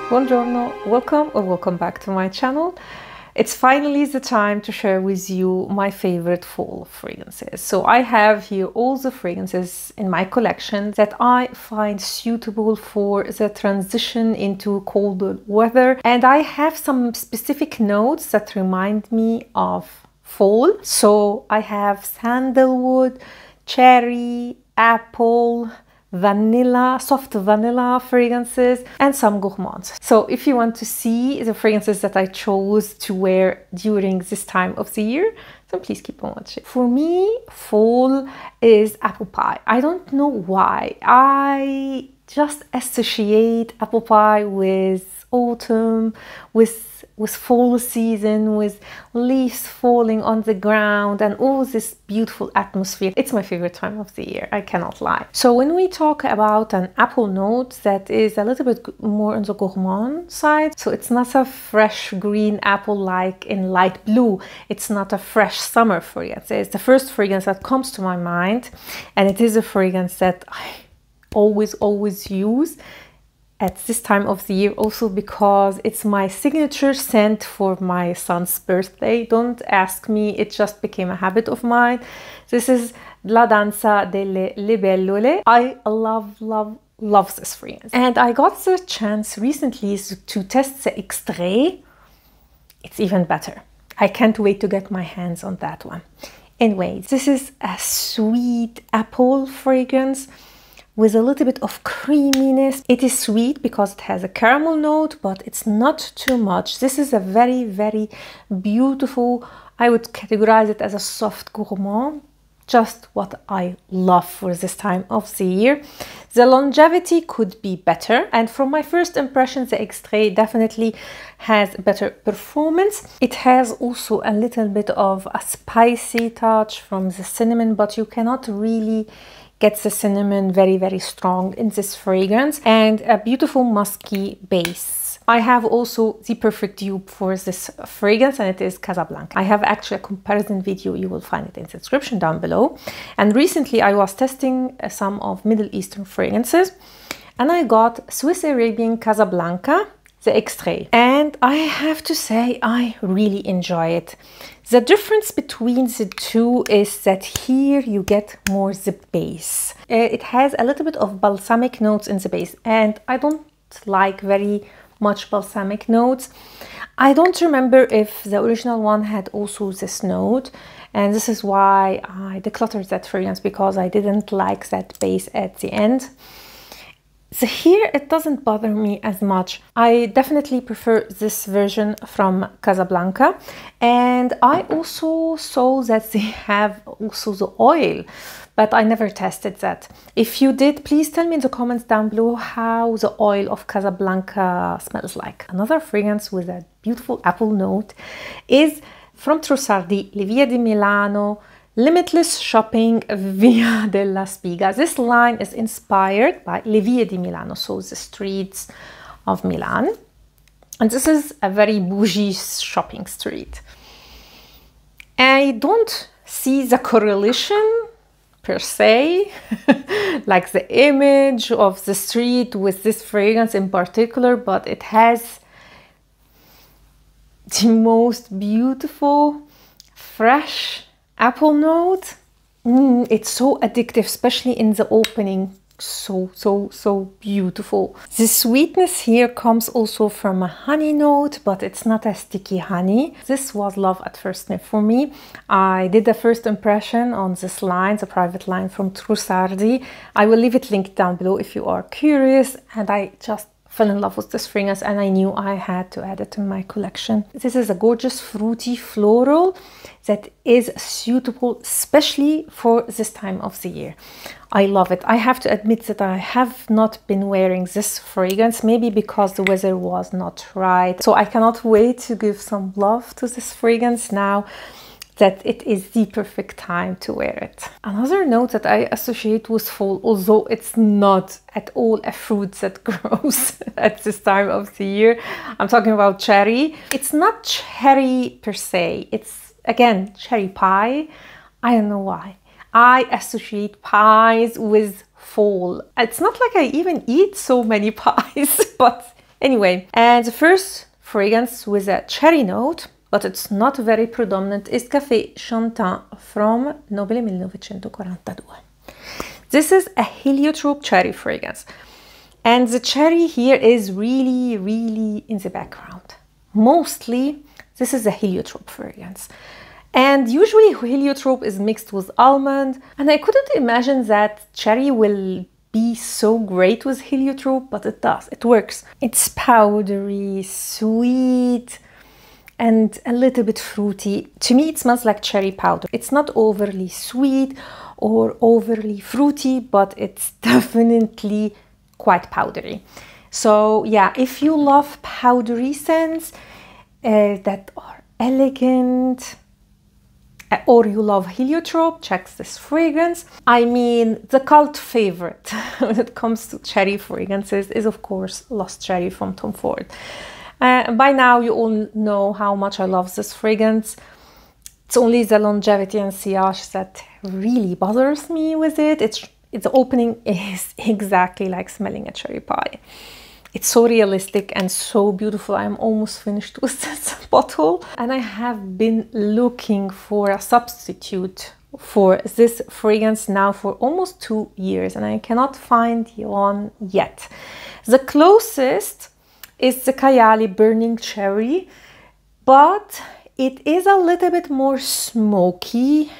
Buongiorno, welcome back to my channel. It's finally the time to share with you my favorite fall fragrances. So I have here all the fragrances in my collection that I find suitable for the transition into colder weather. And I have some specific notes that remind me of fall. So I have sandalwood, cherry, apple, vanilla, soft vanilla fragrances, and some gourmands. So if you want to see the fragrances that I chose to wear during this time of the year, then please keep on watching. For me, fall is apple pie. I don't know why. I just associate apple pie with autumn, with fall season, with leaves falling on the ground and all this beautiful atmosphere. It's my favorite time of the year, I cannot lie. So when we talk about an apple note that is a little bit more on the gourmand side, so it's not a fresh green apple like in light blue, it's not a fresh summer fragrance. It's the first fragrance that comes to my mind, and it is a fragrance that I always use at this time of the year, also because it's my signature scent for my son's birthday. Don't ask me, it just became a habit of mine. This is La Danza delle Libellule. I love this fragrance. And I got the chance recently to test the extrait. It's even better. I can't wait to get my hands on that one. Anyway, this is a sweet apple fragrance with a little bit of creaminess. It is sweet because it has a caramel note, but it's not too much. This is a very beautiful, I would categorize it as a soft gourmand, just what I love for this time of the year. The longevity could be better, and from my first impressions, the extrait definitely has better performance. It has also a little bit of a spicy touch from the cinnamon, but you cannot really get the cinnamon very strong in this fragrance, and a beautiful musky base. I have also the perfect dupe for this fragrance, and it is Casablanca. I have actually a comparison video, you will find it in the description down below. And recently I was testing some of Middle Eastern fragrances, and I got Swiss Arabian Casablanca, the extrait, and I have to say I really enjoy it. The difference between the two is that here you get more the base. It has a little bit of balsamic notes in the base, and I don't like very much balsamic notes. I don't remember if the original one had also this note, and this is why I decluttered that fragrance, because I didn't like that base at the end. So here it doesn't bother me as much. I definitely prefer this version from Casablanca, and I also saw that they have also the oil, but I never tested that. If you did, please tell me in the comments down below how the oil of Casablanca smells like. Another fragrance with a beautiful apple note is from Trussardi, Le Vie di Milano, Limitless Shopping Via della Spiga. This line is inspired by Le Vie di Milano, so the streets of Milan. And this is a very bougie shopping street. I don't see the correlation per se, like the image of the street with this fragrance in particular, but it has the most beautiful, fresh apple note. It's so addictive, especially in the opening. So beautiful. The sweetness here comes also from a honey note, but it's not a sticky honey. This was love at first sniff for me. I did the first impression on this line, the private line from Trussardi. I will leave it linked down below if you are curious, and I just fell in love with this fragrance, and I knew I had to add it to my collection. This is a gorgeous fruity floral that is suitable especially for this time of the year. I love it. I have to admit that I have not been wearing this fragrance, maybe because the weather was not right. So I cannot wait to give some love to this fragrance now that it is the perfect time to wear it. Another note that I associate with fall, although it's not at all a fruit that grows at this time of the year, I'm talking about cherry. It's not cherry per se, it's again cherry pie. I don't know why. I associate pies with fall. It's not like I even eat so many pies, but Anyway, and the first fragrance with a cherry note, but it's not very predominant, is Café Chantin from Nobile 1942. This is a heliotrope cherry fragrance. And the cherry here is really, really in the background. Mostly, this is a heliotrope fragrance. And usually heliotrope is mixed with almond. And I couldn't imagine that cherry will be so great with heliotrope, but it does. It works. It's powdery, sweet, and a little bit fruity. To me, it smells like cherry powder. It's not overly sweet or overly fruity, but it's definitely quite powdery. So yeah, if you love powdery scents that are elegant, or you love heliotrope, check this fragrance. I mean, the cult favorite when it comes to cherry fragrances is of course Lost Cherry from Tom Ford. By now you all know how much I love this fragrance. It's only the longevity and sillage that really bothers me with it. The opening is exactly like smelling a cherry pie. It's so realistic and so beautiful. I'm almost finished with this bottle. And I have been looking for a substitute for this fragrance now for almost 2 years. And I cannot find one yet. The closest is the Kayali Burning Cherry. But it is a little bit more smoky.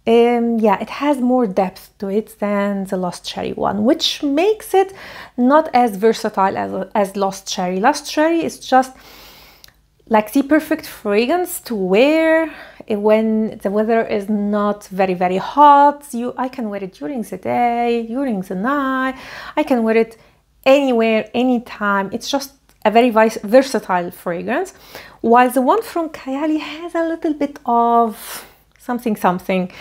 Yeah, it has more depth to it than the Lost Cherry one, which makes it not as versatile as Lost Cherry. Lost Cherry is just like the perfect fragrance to wear when the weather is not very, very hot. I can wear it during the day, during the night. I can wear it anywhere, anytime. It's just a very versatile fragrance. While the one from Kayali has a little bit of something.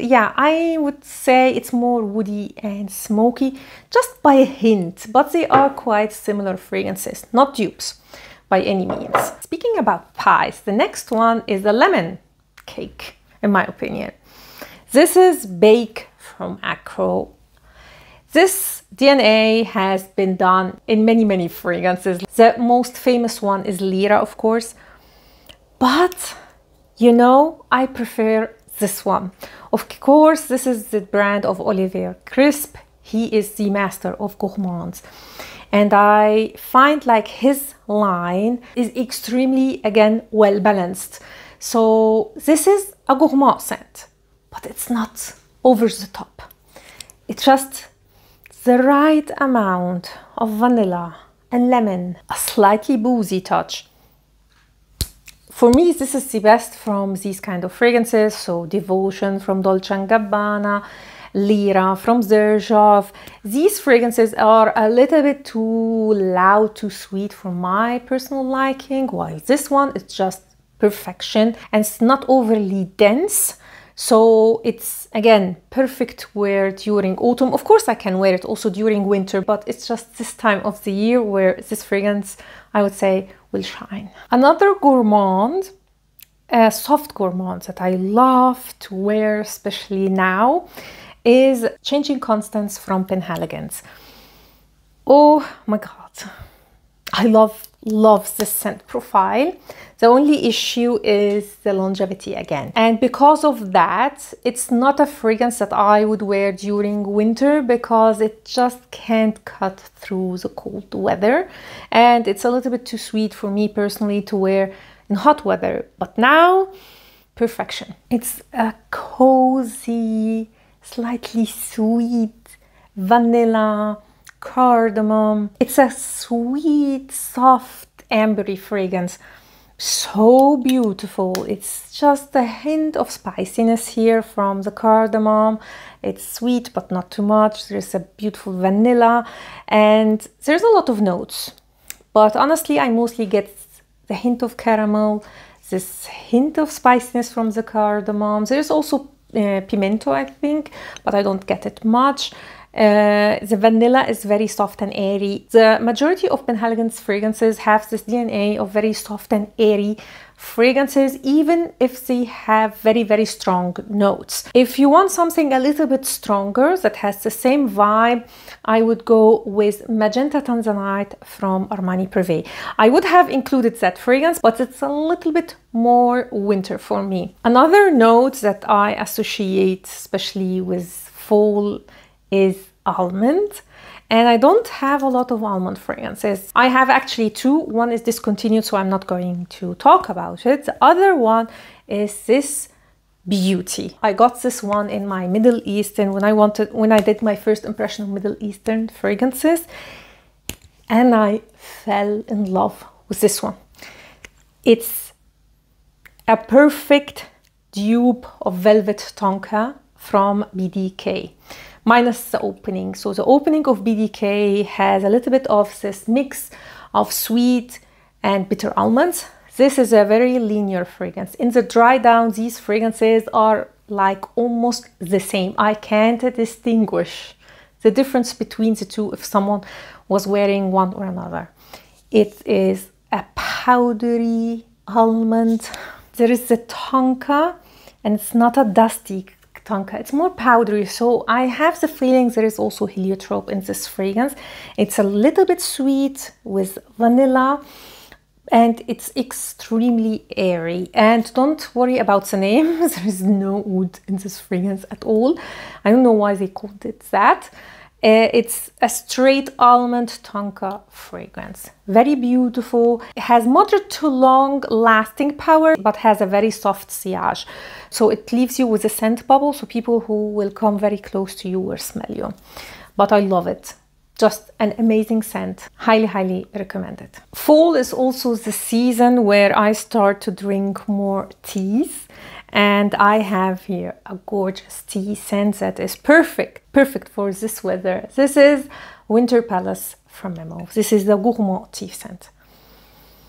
Yeah, I would say it's more woody and smoky, just by a hint, but they are quite similar fragrances, not dupes by any means. Speaking about pies, the next one is the lemon cake, in my opinion. This is Bake from Acro. This DNA has been done in many fragrances. The most famous one is Lira, of course, but you know, I prefer this one. Of course, this is the brand of Olivier Crisp. He is the master of gourmands. And I find like his line is extremely, again, well balanced. So this is a gourmand scent, but it's not over the top. It's just the right amount of vanilla and lemon, a slightly boozy touch. For me, this is the best from these kind of fragrances. So Devotion from Dolce & Gabbana, Lira from Xerjoff. These fragrances are a little bit too loud, too sweet for my personal liking, while this one is just perfection and it's not overly dense. So it's, again, perfect wear during autumn. Of course, I can wear it also during winter, but it's just this time of the year where this fragrance, I would say, will shine. Another gourmand, a soft gourmand that I love to wear, especially now, is Changing Constants from Penhaligon's. Oh my God, I love this scent profile. The only issue is the longevity again. And because of that, it's not a fragrance that I would wear during winter because it just can't cut through the cold weather. And it's a little bit too sweet for me personally to wear in hot weather. But now, perfection. It's a cozy, slightly sweet vanilla, cardamom. It's a sweet, soft, ambery fragrance. So beautiful. It's just a hint of spiciness here from the cardamom. It's sweet, but not too much. There's a beautiful vanilla and there's a lot of notes. But honestly, I mostly get the hint of caramel, this hint of spiciness from the cardamom. There's also pimento, I think, but I don't get it much. The vanilla is very soft and airy. The majority of Penhaligon's fragrances have this DNA of very soft and airy fragrances, even if they have very, very strong notes. If you want something a little bit stronger that has the same vibe, I would go with Magenta Tanzanite from Armani Privé. I would have included that fragrance, but it's a little bit more winter for me. Another note that I associate, especially with fall, is almond. And I don't have a lot of almond fragrances. I have actually two. One is discontinued, so I'm not going to talk about it. The other one is this beauty. I got this one in my Middle Eastern when I did my first impression of Middle Eastern fragrances, and I fell in love with this one. It's a perfect dupe of Velvet Tonka from BDK. Minus the opening. So the opening of BDK has a little bit of this mix of sweet and bitter almonds. This is a very linear fragrance. In the dry down, these fragrances are like almost the same. I can't distinguish the difference between the two if someone was wearing one or another. It is a powdery almond. There is the tonka, and it's not a dusty tonka, it's more powdery, so I have the feeling there is also heliotrope in this fragrance. It's a little bit sweet with vanilla, and it's extremely airy. And don't worry about the name, there is no oud in this fragrance at all. I don't know why they called it that. It's a straight almond tonka fragrance. Very beautiful. It has moderate to long lasting power, but has a very soft sillage. So it leaves you with a scent bubble, so people who will come very close to you will smell you. But I love it. Just an amazing scent. Highly, highly recommend it. Fall is also the season where I start to drink more teas. And I have here a gorgeous tea scent that is perfect for this weather. This is Winter Palace from Memo. This is the gourmand tea scent.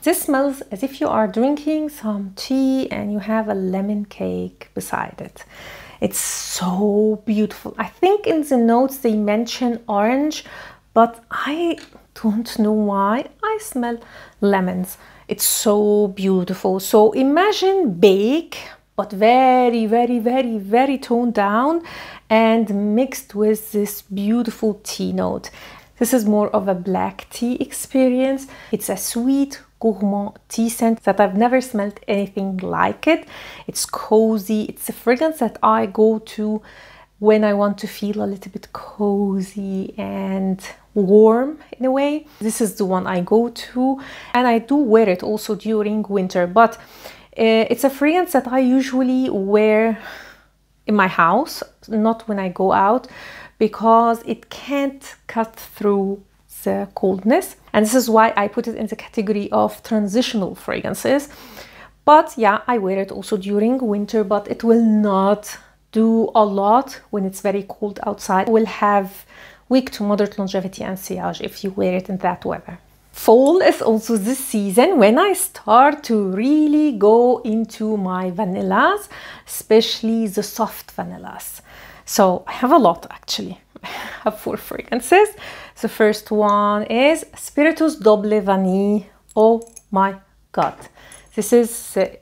This smells as if you are drinking some tea and you have a lemon cake beside it. It's so beautiful. I think in the notes they mention orange, but I don't know why. I smell lemons. It's so beautiful. So imagine bake, but very, very, very, very toned down and mixed with this beautiful tea note. This is more of a black tea experience. It's a sweet gourmand tea scent that I've never smelled anything like it. It's cozy. It's a fragrance that I go to when I want to feel a little bit cozy and warm in a way. This is the one I go to, and I do wear it also during winter, but it's a fragrance that I usually wear in my house, not when I go out, because it can't cut through the coldness. And this is why I put it in the category of transitional fragrances. But yeah, I wear it also during winter, but it will not do a lot when it's very cold outside. It will have weak to moderate longevity and sillage if you wear it in that weather. Fall is also the season when I start to really go into my vanillas, especially the soft vanillas. So I have a lot actually. I have 4 fragrances. The first one is Spiritus Doble Vanille. Oh my god. This is the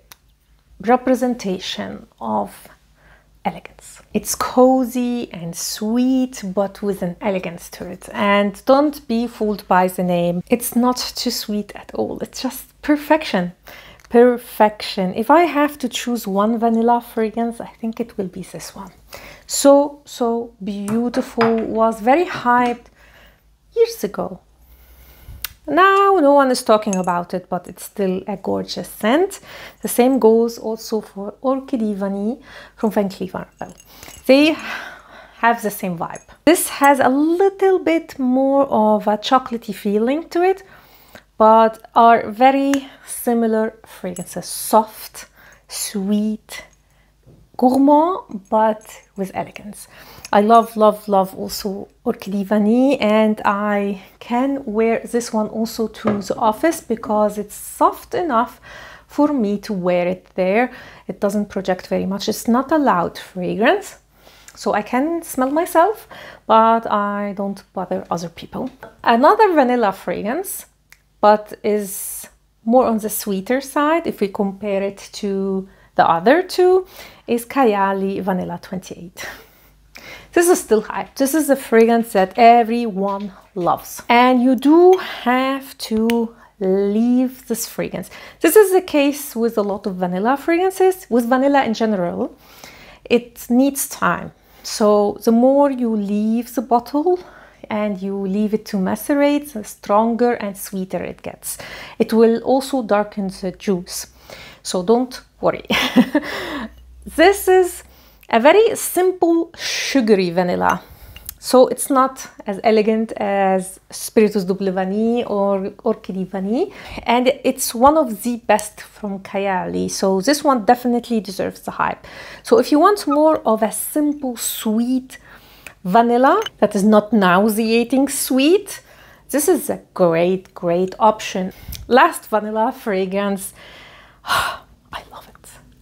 representation of elegance. It's cozy and sweet, but with an elegance to it. And don't be fooled by the name. It's not too sweet at all. It's just perfection. Perfection. If I have to choose one vanilla fragrance, I think it will be this one. So beautiful. Was very hyped years ago. Now no one is talking about it, but it's still a gorgeous scent. The same goes also for Orchidée Vanille from Van Cleef & Arpels. They have the same vibe. This has a little bit more of a chocolatey feeling to it, but are very similar fragrances. Soft, sweet, gourmand, but with elegance. I love also Orchidée Vanille, and I can wear this one also to the office because it's soft enough for me to wear it there. It doesn't project very much. It's not a loud fragrance, so I can smell myself, but I don't bother other people. Another vanilla fragrance, but is more on the sweeter side, if we compare it to the other two, is Kayali Vanilla 28. This is still hype. This is a fragrance that everyone loves. And you do have to leave this fragrance. This is the case with a lot of vanilla fragrances. With vanilla in general, it needs time. So the more you leave the bottle and you leave it to macerate, the stronger and sweeter it gets. It will also darken the juice. So don't worry. This is a very simple sugary vanilla. So it's not as elegant as Spiritus Double Vanille or Orchidée Vanille. And it's one of the best from Kayali. So this one definitely deserves the hype. So if you want more of a simple, sweet vanilla that is not nauseating sweet, this is a great, great option. Last vanilla fragrance. I love it.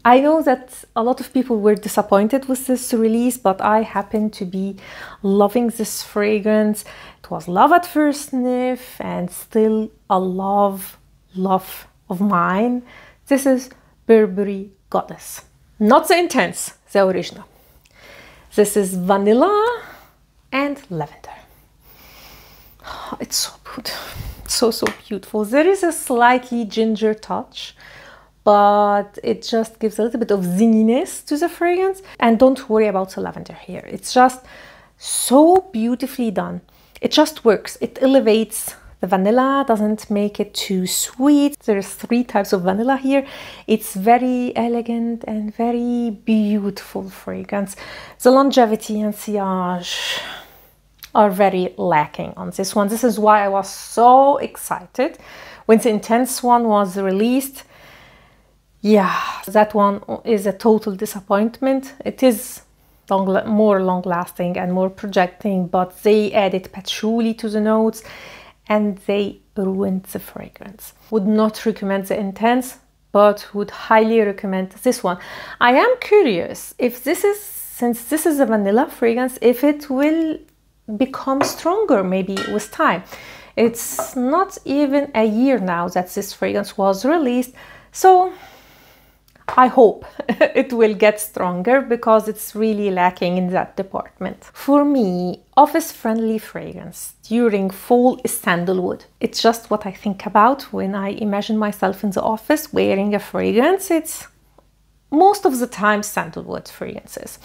I know that a lot of people were disappointed with this release, but I happen to be loving this fragrance. It was love at first sniff and still a love of mine. This is Burberry Goddess. Not the intense, the original. This is vanilla and lavender. It's so good. So beautiful. There is a slightly ginger touch, but it just gives a little bit of zinginess to the fragrance. And don't worry about the lavender here. It's just so beautifully done. It just works. It elevates the vanilla, doesn't make it too sweet. There's 3 types of vanilla here. It's very elegant and very beautiful fragrance. The longevity and sillage are very lacking on this one. This is why I was so excited when the intense one was released. Yeah, that one is a total disappointment. It is more long-lasting and more projecting, but they added patchouli to the notes and they ruined the fragrance. Would not recommend the intense, but would highly recommend this one. I am curious if this is, since this is a vanilla fragrance, if it will become stronger maybe with time. It's not even a year now that this fragrance was released, so I hope it will get stronger because it's really lacking in that department. For me, office-friendly fragrance during fall is sandalwood. It's just what I think about when I imagine myself in the office wearing a fragrance. It's most of the time sandalwood fragrances.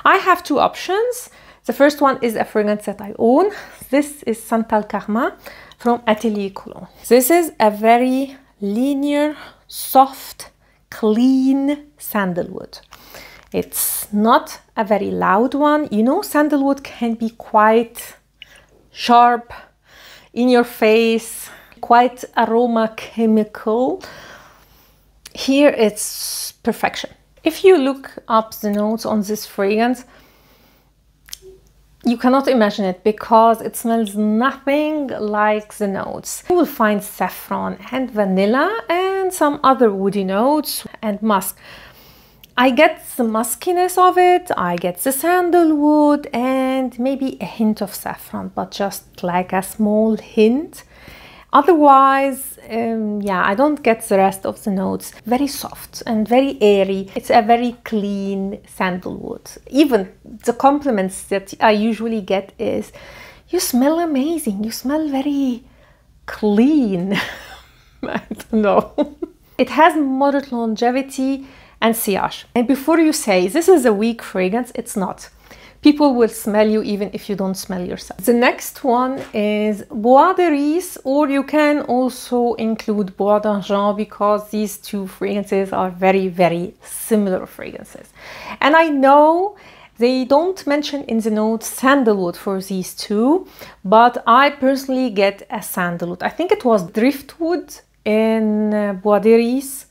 I have 2 options. The first one is a fragrance that I own. This is Santal Karma from Atelier Cologne. This is a very linear, soft, clean sandalwood. It's not a very loud one. You know, sandalwood can be quite sharp, in your face, quite aroma chemical. Here it's perfection. If you look up the notes on this fragrance, you cannot imagine it because it smells nothing like the notes. You will find saffron and vanilla and some other woody notes and musk. I get the muskiness of it, I get the sandalwood and maybe a hint of saffron, but just like a small hint. Otherwise, yeah, I don't get the rest of the notes. Very soft and very airy. It's a very clean sandalwood. Even the compliments that I usually get is, you smell amazing, you smell very clean. I don't know. It has moderate longevity and sillage. And before you say, this is a weak fragrance, it's not. People will smell you even if you don't smell yourself. The next one is Bois de Riz, or you can also include Bois d'Argent because these 2 fragrances are very, very similar fragrances. And I know they don't mention in the notes sandalwood for these 2, but I personally get a sandalwood. I think it was driftwood in Bois de Riz,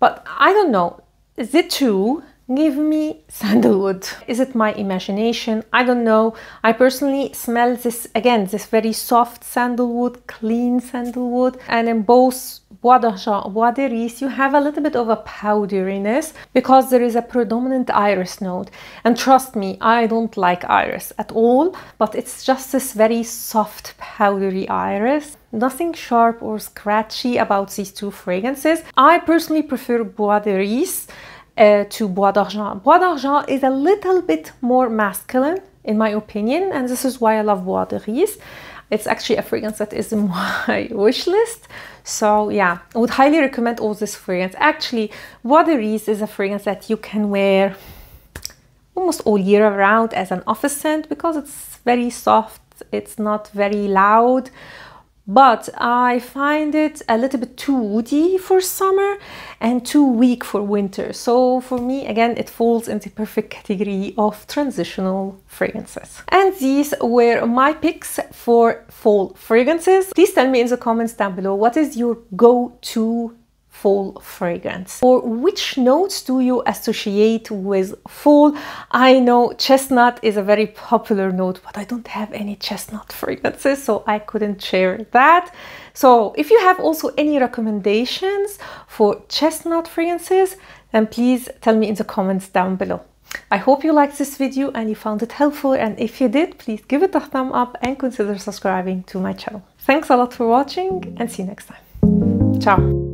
but I don't know. The 2 give me sandalwood. Is it my imagination? I don't know. I personally smell this, again, this very soft sandalwood, clean sandalwood. And in both Bois d'Argent, Bois d'Iris, you have a little bit of a powderiness because there is a predominant iris note. And trust me, I don't like iris at all, but it's just this very soft, powdery iris. Nothing sharp or scratchy about these two fragrances. I personally prefer Bois d'Iris to Bois d'Argent. Bois d'Argent is a little bit more masculine in my opinion, and this is why I love Bois d'Iris. It's actually a fragrance that is in my wish list. So yeah, I would highly recommend all this fragrance. Actually, Bois d'Iris is a fragrance that you can wear almost all year around as an office scent because it's very soft, it's not very loud. But I find it a little bit too woody for summer and too weak for winter. So for me, again, it falls in the perfect category of transitional fragrances. And these were my picks for fall fragrances. Please tell me in the comments down below, what is your go-to fall fragrance, or which notes do you associate with fall? I know chestnut is a very popular note, but I don't have any chestnut fragrances, so I couldn't share that. So if you have also any recommendations for chestnut fragrances, then please tell me in the comments down below. I hope you liked this video and you found it helpful, and if you did, please give it a thumb up and consider subscribing to my channel. Thanks a lot for watching and see you next time. Ciao!